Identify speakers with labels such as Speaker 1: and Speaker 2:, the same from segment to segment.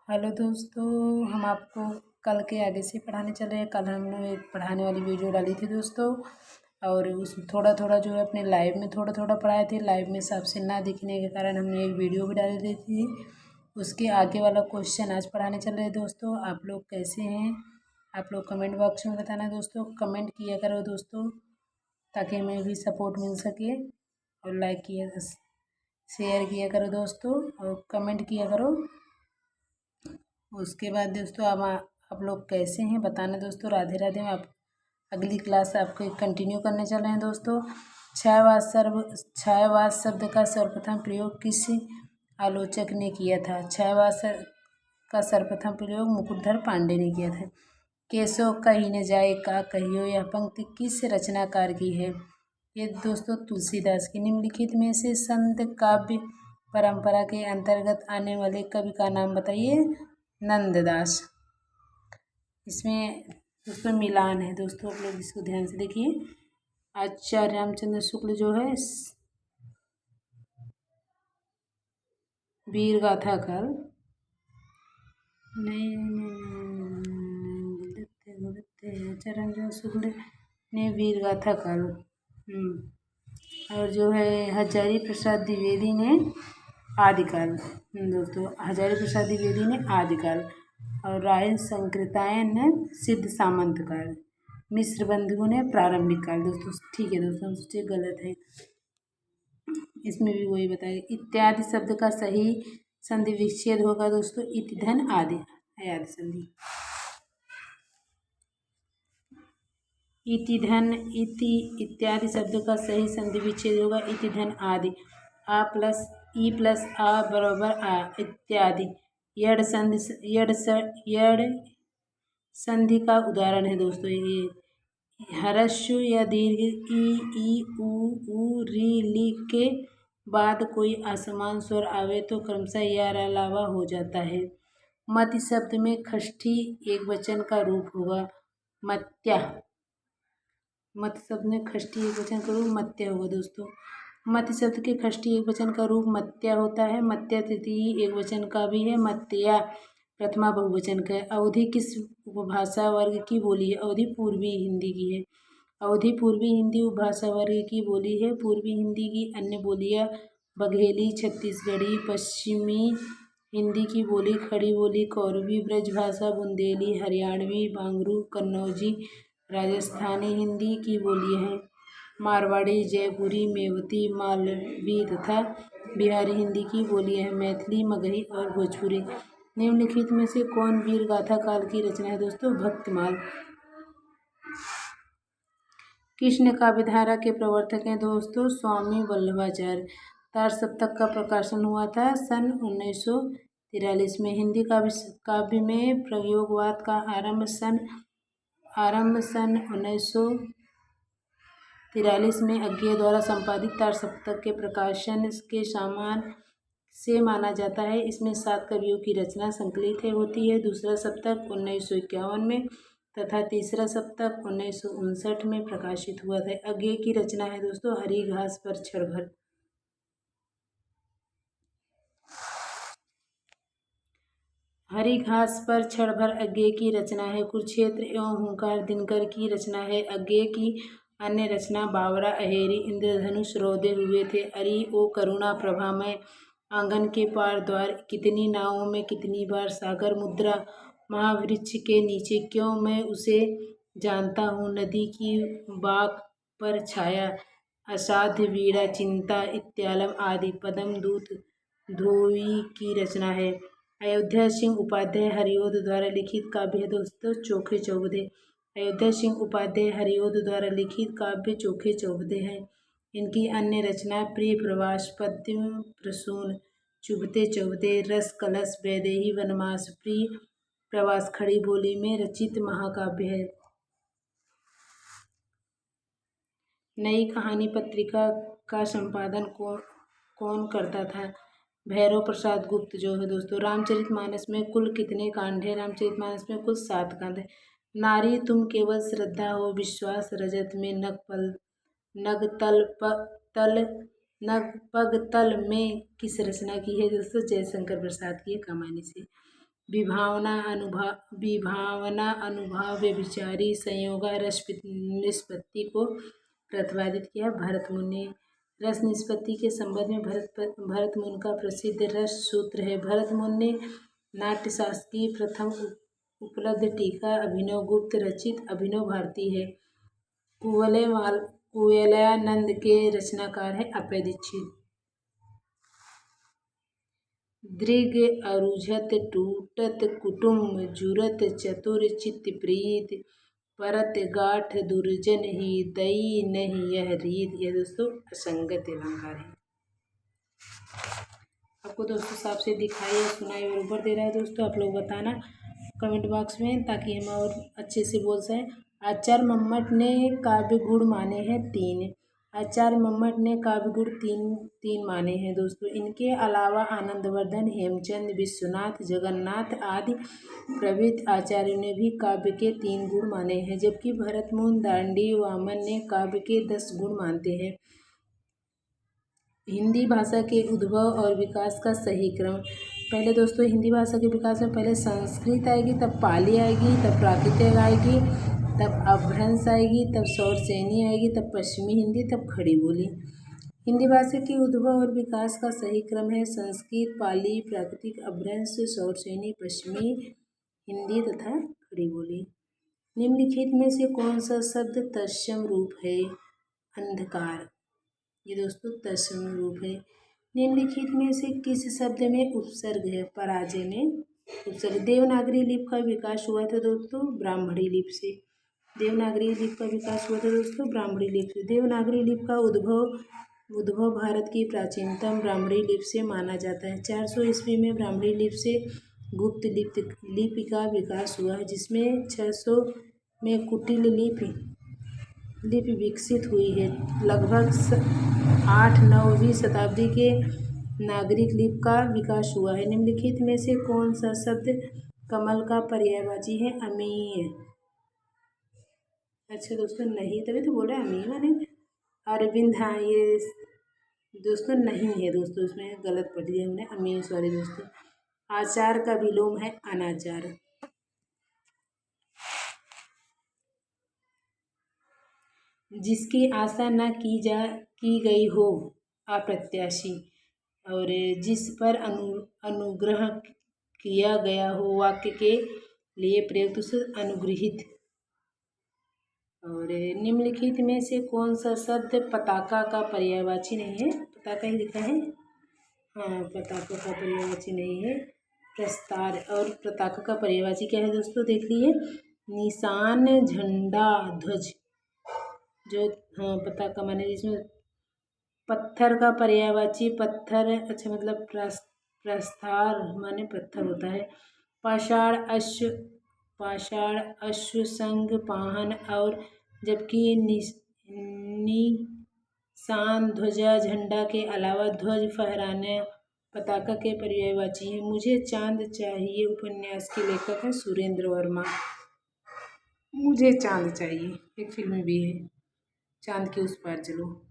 Speaker 1: Hello दोस्तों, हम आपको कल के आगे से पढ़ाने चल रहे हैं। कल हमने एक पढ़ाने वाली वीडियो डाली थी दोस्तों, और उस थोड़ा थोड़ा जो है अपने लाइव में थोड़ा थोड़ा पढ़ाए थे। लाइव में सबसे ना दिखने के कारण हमने एक वीडियो भी डाल दी थी। उसके आगे वाला क्वेश्चन आज पढ़ाने चल रहे हैं दोस्तों। आप लोग कैसे हैं? आप लोग कमेंट बॉक्स में बताना दोस्तों। कमेंट किया करो दोस्तों, ताकि हमें भी सपोर्ट मिल सके। और लाइक किया, शेयर किया करो दोस्तों, और कमेंट किया करो। उसके बाद दोस्तों आप लोग कैसे हैं बताना दोस्तों। राधे राधे। मैं आप अगली क्लास आपको कंटिन्यू करने चल रहे हैं दोस्तों। छायावाद शब्द का सर्वप्रथम प्रयोग किस आलोचक ने किया था? का सर्वप्रथम प्रयोग मुकुटधर पांडे ने किया था। केशव कही न जाए का कहियो, यह पंक्ति किस रचनाकार की है? ये दोस्तों तुलसीदास की। निम्नलिखित में से संत काव्य परंपरा के अंतर्गत आने वाले कवि का नाम बताइए। नंददास। इसमें दोस्तों मिलान है दोस्तों, आप लोग इसको ध्यान से देखिए। आचार्य रामचंद्र शुक्ल जो है वीर गाथा काल, आचार्य रामचंद्र शुक्ल ने वीर गाथा काल, और जो है हजारी प्रसाद द्विवेदी ने आदिकाल। दोस्तों हजारी प्रसाद द्विवेदी ने आदिकाल, और राय संकृतायन ने सिद्ध सामंत काल, मिश्र बंधुओं ने प्रारंभिक काल। दोस्तों ठीक है दोस्तों, हम सोचे गलत है, इसमें भी वही बताया। इत्यादि शब्द का सही संधि विच्छेद होगा दोस्तों इति धन आदि, आदि संधि। इति धन इति इत्यादि शब्द का सही संधि विच्छेद होगा इति धन आदि। आ प्लस ई प्लस आ बराबर आ इत्यादि। यड़ संधि का उदाहरण है दोस्तों ये। ह्रस्व या दीर्घ ई उ री ली के बाद कोई असमान स्वर आवे तो क्रमशः या अलावा हो जाता है। मति शब्द में खष्ठी एक वचन का रूप होगा मत्या। मत शब्द में खष्ठी एक वचन का रूप मत्या होगा दोस्तों। मत शब्द के खष्ठी एक वचन का रूप मत्या होता है। मत्या तृतीय एक वचन का भी है। मत्या प्रथमा बहुवचन का है। अवधि किस उपभाषा वर्ग की बोली है? अवधि पूर्वी हिंदी की है। अवधि पूर्वी हिंदी उपभाषा वर्ग की बोली है। पूर्वी हिंदी की अन्य बोलियां बघेली, छत्तीसगढ़ी, पश्चिमी हिंदी की बोली खड़ी बोली, कौरवी, ब्रजभाषा, बुंदेली, हरियाणवी, बांगरू, कन्नौजी, राजस्थानी हिंदी की बोलियां हैं। मारवाड़ी, जयपुरी, मेवती, मालवी तथा बिहारी हिंदी की बोलियां हैं। मैथिली, मगही और भोजपुरी। निम्नलिखित में से कौन वीर गाथा काल की रचना है दोस्तों? भक्तमाल। कृष्ण काव्यधारा के प्रवर्तक हैं दोस्तों स्वामी वल्लभाचार्य। तार सप्तक का प्रकाशन हुआ था सन 1943 में। हिंदी काव्य में प्रयोगवाद का आरंभ सन 1943 में अज्ञेय द्वारा संपादित तार सप्तक के प्रकाशन के समान से माना जाता है। इसमें 7 कवियों की रचना संकलित होती है। दूसरा सप्तक 1951 में तथा तीसरा सप्तक 1959 में प्रकाशित हुआ था। अज्ञेय की रचना है दोस्तों हरी घास पर क्षणभर। हरी घास पर क्षणभर अज्ञेय की रचना है। कुरुक्षेत्र एवं हुंकार दिनकर की रचना है। अज्ञेय की अन्य रचना बावरा, अहेरी, इंद्रधनुष, रौदे हुए थे, अरि ओ करुणा प्रभामय, आंगन के पार द्वार, कितनी नावों में कितनी बार सागर, मुद्रा, महावृक्ष के नीचे क्यों मैं उसे जानता हूँ, नदी की बाक पर छाया, असाध्य वीड़ा, चिंता, इत्यालम आदि। पदम दूत धोई की रचना है। अयोध्या सिंह उपाध्याय हरिओद द्वारा लिखित काव्य है दोस्तों चोखे चौबदे। अयोध्या सिंह उपाध्याय हरिओद द्वारा लिखित काव्य चोखे चौबदे हैं। इनकी अन्य रचना प्रिय प्रवास, पद्म प्रसून, चुभते चौबदे, रस कलश, वैदेही वनवास, प्रिय प्रवास खड़ी बोली में रचित महाकाव्य है। नई कहानी पत्रिका का संपादन कौन करता था? भैरव प्रसाद गुप्त जो है दोस्तों। रामचरितमानस में कुल कितने कांड है? रामचरितमानस में कुल 7 कांड है। नारी तुम केवल श्रद्धा हो, विश्वास रजत में नग पग तल में किस रचना की है दोस्तों? जयशंकर प्रसाद की कमानी से। विभावना अनुभाव व्यभिचारी संयोगा रस निष्पत्ति को प्रतिपादित किया। भरत मुनि रस निष्पत्ति के संबंध में भरत मुनि का प्रसिद्ध रस सूत्र है। भरत मुनि ने नाट्यशास्त्र की प्रथम उपलब्ध टीका अभिनव गुप्त रचित अभिनव भारती है। कुवलयानंद के रचनाकार है अभय दीक्षित। दृग अरुझत टूटत कुटुम्ब जुरत चतुर चित्त प्रीत परत गाठ दुर्जन ही दई नहीं यह रीत। यह दोस्तों असंगत अलंकार है। आपको दोस्तों साफ से दिखाई और सुनाई और ऊपर दे रहा है दोस्तों, आप लोग बताना कमेंट बॉक्स में ताकि हम और अच्छे से बोल सकें। आचार्य मम्मट ने काव्य गुण माने हैं 3। आचार्य मम्मट ने काव्य गुण तीन माने हैं दोस्तों। इनके अलावा आनंदवर्धन, हेमचंद, विश्वनाथ, जगन्नाथ आदि प्रभृत आचार्यों ने भी काव्य के 3 गुण माने हैं, जबकि भरतमुनि, दांडी, वामन ने काव्य के 10 गुण मानते हैं। हिंदी भाषा के उद्भव और विकास का सही क्रम। पहले दोस्तों हिंदी भाषा के विकास में पहले संस्कृत आएगी, तब पाली आएगी, तब प्राकृत आएगी, तब अपभ्रंश आएगी, तब सौरसेनी आएगी, तब पश्चिमी हिंदी, तब खड़ी बोली। हिंदी भाषा के उद्भव और विकास का सही क्रम है संस्कृत, पाली, प्राकृतिक, अपभ्रंश, सौरसेनी, पश्चिमी हिंदी तथा खड़ी बोली। निम्नलिखित में से कौन सा शब्द तत्सम रूप है? अंधकार। ये दोस्तों तत्सम रूप है। निम्नलिखित में से किस शब्द में उपसर्ग है? पराजय में उपसर्ग। देवनागरी लिपि का विकास हुआ था दोस्तों ब्राह्मणी लिपि से। देवनागरी लिपि का विकास हुआ था दोस्तों ब्राह्मणी लिपि से। देवनागरी लिपि का उद्भव भारत की प्राचीनतम ब्राह्मणी लिपि से माना जाता है। 400 ईस्वी में ब्राह्मणी लिपि से गुप्त लिपि का विकास हुआ है, जिसमें 600 में कुटिल लिपि विकसित हुई है। लगभग 8-9वीं शताब्दी के नागरिक लिपि का विकास हुआ है। निम्नलिखित में से कौन सा शब्द कमल का पर्यायवाची है? अमीय। अच्छा दोस्तों नहीं, तभी तो बोल रहे हैं अमीय माने अरविंद। हाँ ये दोस्तों नहीं है दोस्तों, इसमें गलत पढ़ दिया हमने, अमीय सॉरी दोस्तों। आचार का विलोम है अनाचार। जिसकी आशा न की गई हो अप्रत्याशी, और जिस पर अनुग्रह किया गया हो वाक्य के लिए प्रयुक्त उसे अनुग्रहित। और निम्नलिखित में से कौन सा शब्द पताका का पर्यायवाची नहीं है? पताका ही लिखा है, हाँ पताका का पर्यायवाची नहीं है प्रस्तार। और पताका का पर्यायवाची क्या है दोस्तों? देख लीजिए, निशान, झंडा, ध्वज। जो हाँ पताका माने जिसमें पत्थर का पर्यायवाची पत्थर, अच्छा मतलब प्रस्तार माने पत्थर होता है। पाषाण, अश्व, संग, पाहन। और जबकि निशान, ध्वजा, झंडा के अलावा ध्वज फहराने पताका के पर्यायवाची है। मुझे चांद चाहिए उपन्यास के लेखक है सुरेंद्र वर्मा। मुझे चांद चाहिए एक फिल्म भी है, चांद के उस पार चलो।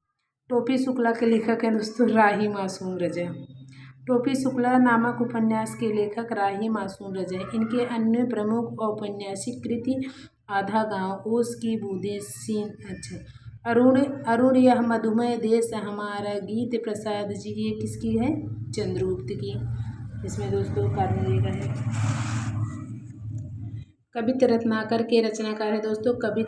Speaker 1: टोपी शुक्ला के लेखक हैं दोस्तों राही मासूम रजा। टोपी शुक्ला नामक उपन्यास के लेखक राही मासूम रजा है। इनके अन्य प्रमुख औपन्यासिक कृति आधा गांव, ओस की बूंदें, सीन, अच्छा अरुण, यह मधुमय देश हमारा, गीत प्रसाद जी, ये किसकी है? चंद्रगुप्त की। इसमें दोस्तों कारण दिया है। कवित रत्नाकर के रचनाकार है दोस्तों, कवित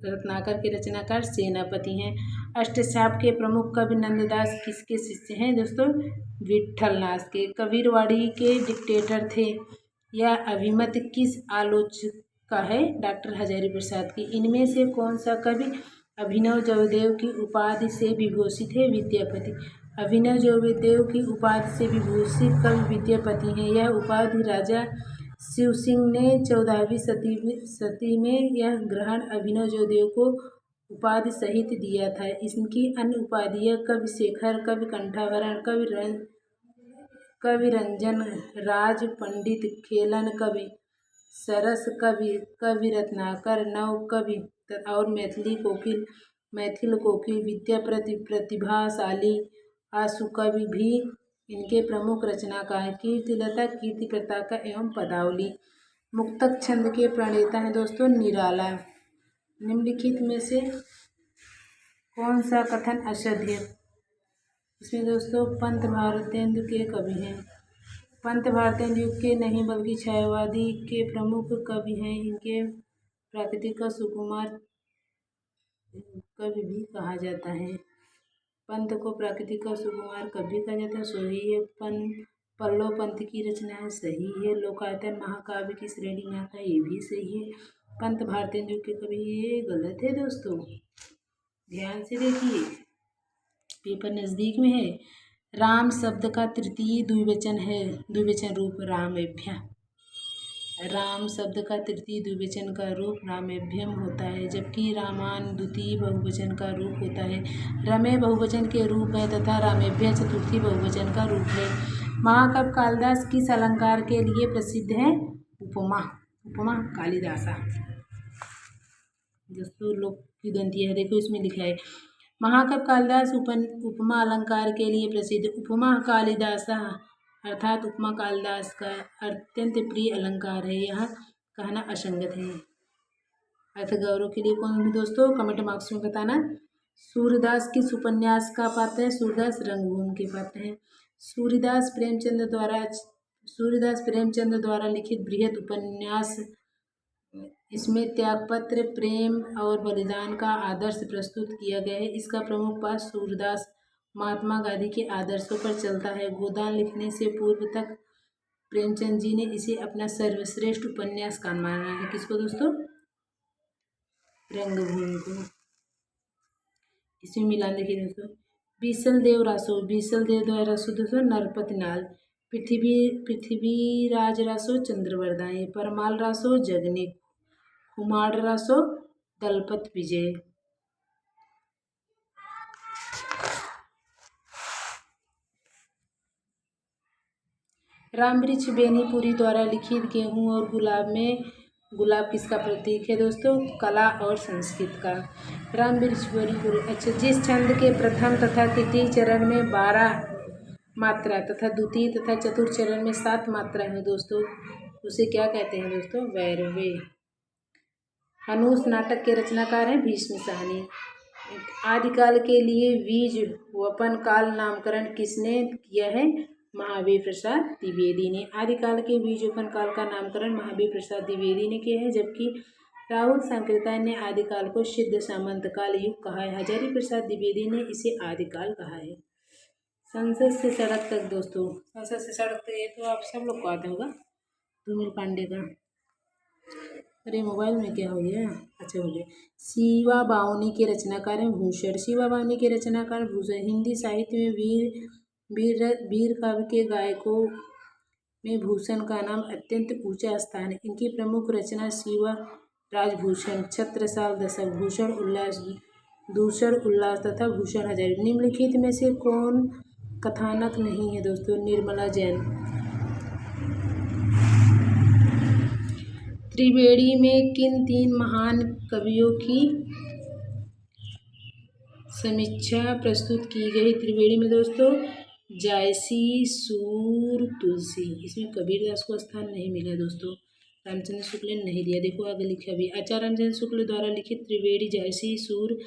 Speaker 1: रत्नाकर के रचनाकार सेनापति हैं। अष्टछाप के प्रमुख कवि नंददास किसके शिष्य हैं दोस्तों? विट्ठलनाथ के। कबीरवाड़ी के डिक्टेटर थे। यह अभिमत किस आलोचक का है? डॉक्टर हजारी प्रसाद की। इनमें से कौन सा कवि अभिनव जयदेव की उपाधि से विभूषित है? विद्यापति। अभिनव जयदेव की उपाधि से विभूषित कवि विद्यापति हैं। यह उपाधि राजा शिव सिंह ने 14वीं सदी में यह ग्रहण अभिनव जयदेव को उपाधि सहित दिया था। इनकी अन्य उपाधियां कवि शेखर, कवि कंठाभरण, कवि रंजन, राज पंडित, खेलन कवि, सरस कवि रत्नाकर, नव कवि और मैथिल कोकिल, विद्या प्रतिभाशाली आशु कवि भी इनके प्रमुख रचनाकार कीर्तिलता, कीर्ति पताका एवं पदावली। मुक्तक छंद के प्रणेता हैं दोस्तों निराला। निम्नलिखित में से कौन सा कथन असत्य है? इसमें दोस्तों पंत भारतेंदु के कवि हैं। पंत भारतेंदु युग के नहीं बल्कि छायावादी के प्रमुख कवि हैं। इनके प्राकृतिक का सुकुमार कवि भी कहा जाता है। पंत को प्राकृतिक का सुकुमार कवि कहा जाता है, सही है। पल्लव पंत की रचना है, सही है। लोकायतन महाकाव्य की श्रेणी में आता है, ये भी सही है। पंत भारतेंदु के कवि, ये गलत है दोस्तों, ध्यान से देखिए, पेपर नज़दीक में है। राम शब्द का तृतीय द्विवचन है, द्विवचन रूप रामेभ्य। राम शब्द का तृतीय द्विवचन का रूप रामेभ्यम होता है, जबकि रामान द्वितीय बहुवचन का रूप होता है। रमे बहुवचन के रूप है तथा रामेभ्य चतुर्थी बहुवचन का रूप है। महाकवि कालिदास किस अलंकार के लिए प्रसिद्ध है? उपमा। उपमा कालिदासा। दोस्तों लोक की दंतिया है, देखो इसमें लिखा है महाकवि कालिदास उपमा अलंकार के लिए प्रसिद्ध। उपमा कालिदासा अर्थात उपमा कालिदास का अत्यंत प्रिय अलंकार है। यह कहना असंगत है। अर्थ गौरव के लिए कौन है दोस्तों? कमेंट बॉक्स में बताना। सूरदास किस उपन्यास का पात्र है? सूरदास रंगभूमि के पात्र हैं। सूरदास प्रेमचंद द्वारा लिखित बृहद उपन्यास, इसमें त्यागपत्र, प्रेम और बलिदान का आदर्श प्रस्तुत किया गया है। इसका प्रमुख पात्र सूरदास महात्मा गांधी के आदर्शों पर चलता है। गोदान लिखने से पूर्व तक प्रेमचंद जी ने इसे अपना सर्वश्रेष्ठ उपन्यास का माना है। किसको दोस्तों? रंगभूमि को। इसमें मिलान देखिए दोस्तों, बीसल देव रासो, बीसल देव द्वारा रासो दोस्तों नरपतनाल, पृथ्वी राज रासो चंद्रवरदाई, परमाल रासो जगने, कुमार रासो दलपत विजय। रामवृक्ष बेनीपुरी द्वारा लिखित गेहूं और गुलाब में गुलाब किसका प्रतीक है दोस्तों? कला और संस्कृत का। रामवृक्ष बेनीपुरी। अच्छा, जिस छंद के प्रथम तथा तृतीय चरण में 12 मात्रा तथा द्वितीय तथा चतुर्थ चरण में 7 मात्रा है दोस्तों, उसे क्या कहते हैं दोस्तों? वैरवे। हनुष नाटक के रचनाकार हैं भीष्म साहनी। आदिकाल के लिए बीज वपन काल नामकरण किसने किया है? महावीर प्रसाद द्विवेदी ने। आदिकाल के बीज वपन काल का नामकरण महावीर प्रसाद द्विवेदी ने किया है, जबकि राहुल सांकृत्यायन ने आदिकाल को सिद्ध सामंत काल युग कहा है। हजारी प्रसाद द्विवेदी ने इसे आदिकाल कहा है। संसद से सड़क तक दोस्तों, संसद से सड़क तक ये तो आप सब लोग को आता होगा, धूमिल पांडे का। अरे मोबाइल में क्या हो गया? अच्छा हो गया। शिवा बावनी के रचनाकार हैं भूषण। शिवा बावनी के रचनाकार भूषण। हिंदी साहित्य में वीर काव्य के गायकों में भूषण का नाम अत्यंत ऊंचा स्थान है। इनकी प्रमुख रचना शिवा राजभूषण, छत्रसाल, दशक भूषण, दूषण उल्लास तथा भूषण हजारी। निम्नलिखित में से कौन कथानक नहीं है दोस्तों? निर्मला जैन। त्रिवेणी में किन 3 महान कवियों की समीक्षा प्रस्तुत की गई? त्रिवेणी में दोस्तों जायसी, सूर, तुलसी। इसमें कबीरदास को स्थान नहीं मिला दोस्तों, रामचंद्र शुक्ल ने नहीं दिया। देखो आगे लिखा भी, आचार्य रामचंद्र शुक्ल द्वारा लिखित त्रिवेणी, जायसी, सूर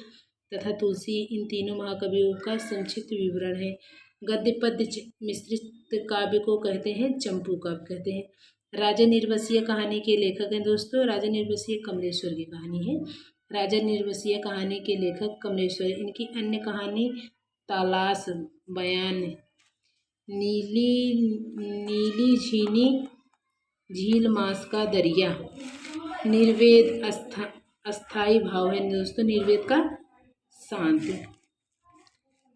Speaker 1: तथा तुलसी इन तीनों महाकवियों का संक्षिप्त विवरण है। गद्य पद्य मिश्रित काव्य को कहते हैं चंपू काव्य कहते हैं। राजा निर्वसीय कहानी के लेखक हैं दोस्तों, राजा निर्वसीय कमलेश्वर की कहानी है। राजा निर्वसीय कहानी के लेखक कमलेश्वर। इनकी अन्य कहानी तालाश, बयान, नीली झीनी झील, मास का दरिया, निर्वेद अस्थाई भाव है दोस्तों। निर्वेद का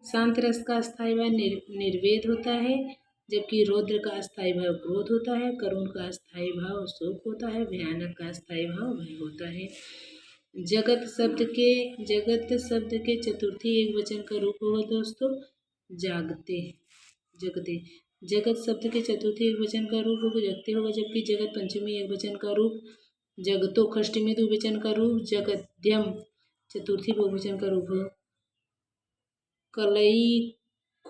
Speaker 1: शांत रस का अस्थाई भाव निर्वेद होता है, जबकि रौद्र का अस्थाई भाव क्रोध होता है, करुण का अस्थाई भाव शोक होता है, भयानक का अस्थाई भाव भय होता है। जगत शब्द के चतुर्थी एक वचन का रूप होगा दोस्तों जागते, जगते। जगत शब्द के चतुर्थी एक वचन का रूप होगा जगते होगा, जबकि जगत पंचमी एक वचन का रूप जगतो, षष्ठी में द्विवचन का रूप जगद्यम, चतुर्थी बहुवचन का रूप हो। कलई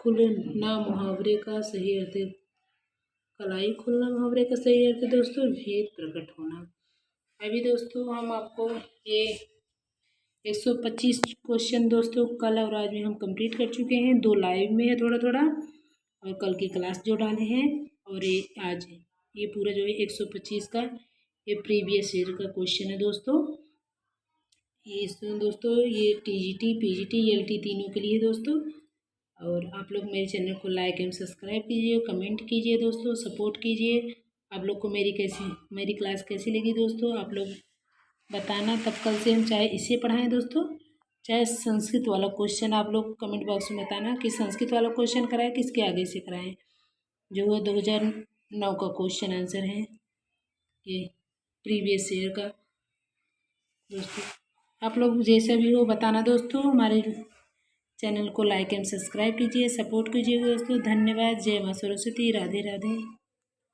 Speaker 1: खुलना मुहावरे का सही अर्थ है। कलाई खुलना मुहावरे का सही अर्थ है दोस्तों भेद प्रकट होना। अभी दोस्तों हम आपको ये 125 क्वेश्चन दोस्तों कल और आज में हम कंप्लीट कर चुके हैं। 2 लाइव में है थोड़ा थोड़ा, और कल की क्लास जो डाले हैं, और ये आज ये पूरा जो है 125 का ये प्रीवियस ईयर का क्वेश्चन है दोस्तों। ये दोस्तों ये TGT PGT LT तीनों के लिए दोस्तों। और आप लोग मेरे चैनल को लाइक एवं सब्सक्राइब कीजिए, कमेंट कीजिए दोस्तों, सपोर्ट कीजिए। आप लोग को मेरी क्लास कैसी लगी दोस्तों, आप लोग बताना। तब कल से हम चाहे इसे पढ़ाएं दोस्तों, चाहे संस्कृत वाला क्वेश्चन आप लोग कमेंट बॉक्स में बताना कि संस्कृत वाला क्वेश्चन कराएं किसके आगे से कराएं, जो है 2009 का क्वेश्चन आंसर है ये प्रीवियस ईयर का दोस्तों। आप लोग जैसा भी हो बताना दोस्तों। हमारे चैनल को लाइक एंड सब्सक्राइब कीजिए, सपोर्ट कीजिए दोस्तों। धन्यवाद। जय माँ सरस्वती। राधे राधे।